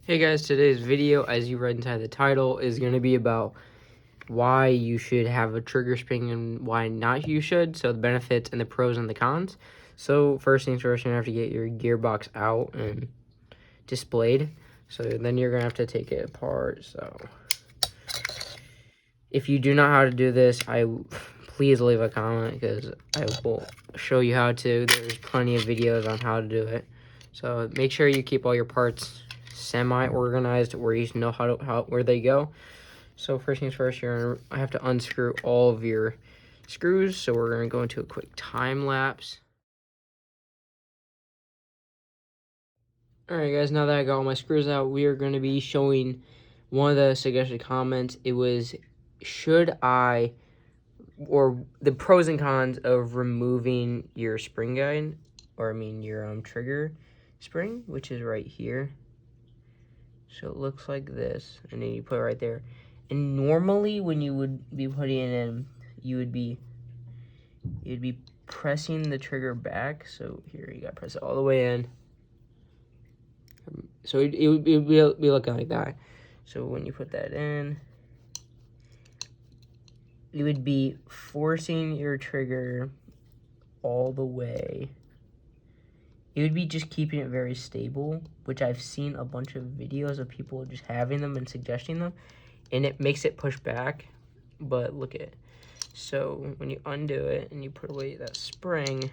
Hey guys, today's video, as you read inside the title, is going to be about why you should have a trigger spring and why not you should. So the benefits and the pros and the cons. So first things first, you're going to have to get your gearbox out and displayed. So then you're going to have to take it apart. So if you do not know how to do this, please leave a comment because I will show you how to. There's plenty of videos on how to do it. So make sure you keep all your parts semi-organized where you know where they go. So first things first, I have to unscrew all of your screws. So we're gonna go into a quick time lapse. All right, guys. Now that I got all my screws out, we are going to be showing one of the suggested comments. It was, or the pros and cons of removing your spring guide, or your trigger spring, which is right here. So it looks like this, and then you put it right there. And normally when you would be putting it in, you'd be pressing the trigger back. So here, you gotta press it all the way in. So it would be looking like that. So when you put that in, you would be forcing your trigger all the way. It would be just keeping it very stable, which I've seen a bunch of videos of people just having them and suggesting them, and it makes it push back. But look at it. So when you undo it and you put away that spring,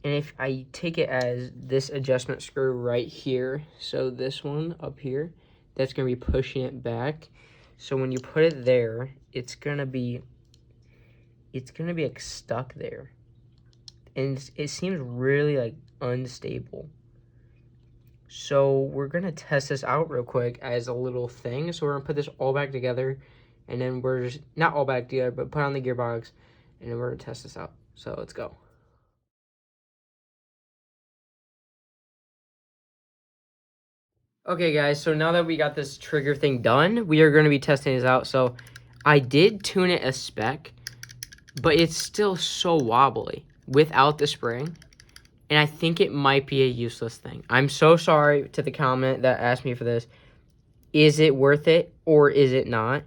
and if I take it as this adjustment screw right here, so this one up here, that's going to be pushing it back. So when you put it there, it's going to be like stuck there. And it seems really like unstable. So we're gonna test this out real quick as a little thing. So we're gonna put this all back together, and then we're just not all back together, but put on the gearbox, and then we're gonna test this out. So let's go. Okay guys, so now that we got this trigger thing done, we are gonna be testing this out. So I did tune it a spec, but it's still so wobbly without the spring, and I think it might be a useless thing. I'm so sorry to the comment that asked me for this. Is it worth it or is it not?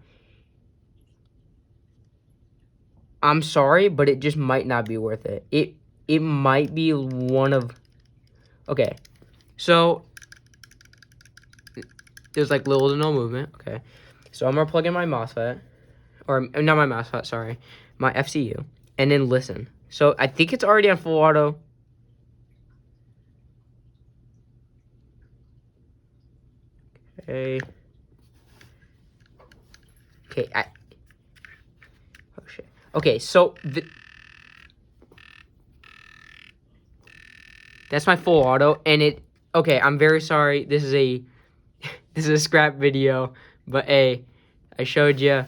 I'm sorry, but it just might not be worth it. It might be one of... Okay, so there's like little to no movement. Okay, so I'm gonna plug in my MOSFET, or not my MOSFET, sorry, my FCU, and then listen. So I think it's already on full auto. Okay. Okay, oh shit. Okay, so that's my full auto, and okay, I'm very sorry. This is a scrap video, but I showed you.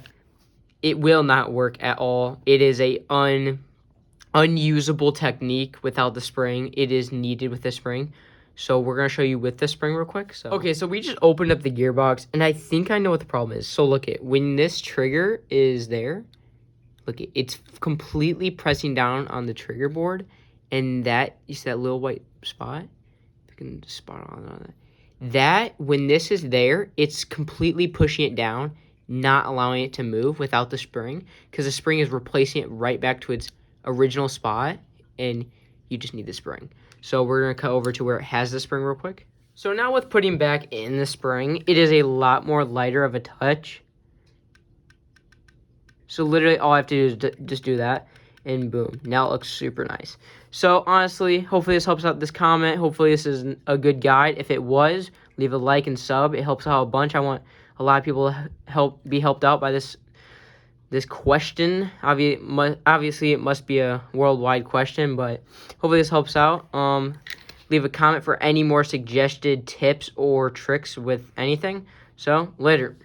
It will not work at all. It is a unusable technique without the spring. It is needed with the spring. So we're gonna show you with the spring real quick. So okay, so we just opened up the gearbox, and I think I know what the problem is. So look it, when this trigger is there, look it, it's completely pressing down on the trigger board, and you see that little white spot? If I can just spot on that. That, when this is there, it's completely pushing it down, not allowing it to move without the spring, because the spring is replacing it right back to its original spot, and you just need the spring. So we're going to cut over to where it has the spring real quick. So now with putting back in the spring, it is a lot more lighter of a touch. So literally all I have to do is just do that, and boom, now it looks super nice. So honestly, hopefully this helps out this comment. Hopefully this is a good guide. If it was, leave a like and sub. It helps out a bunch. I want a lot of people to be helped out by this question. Obviously it must be a worldwide question, but hopefully this helps out. Leave a comment for any more suggested tips or tricks with anything. So later.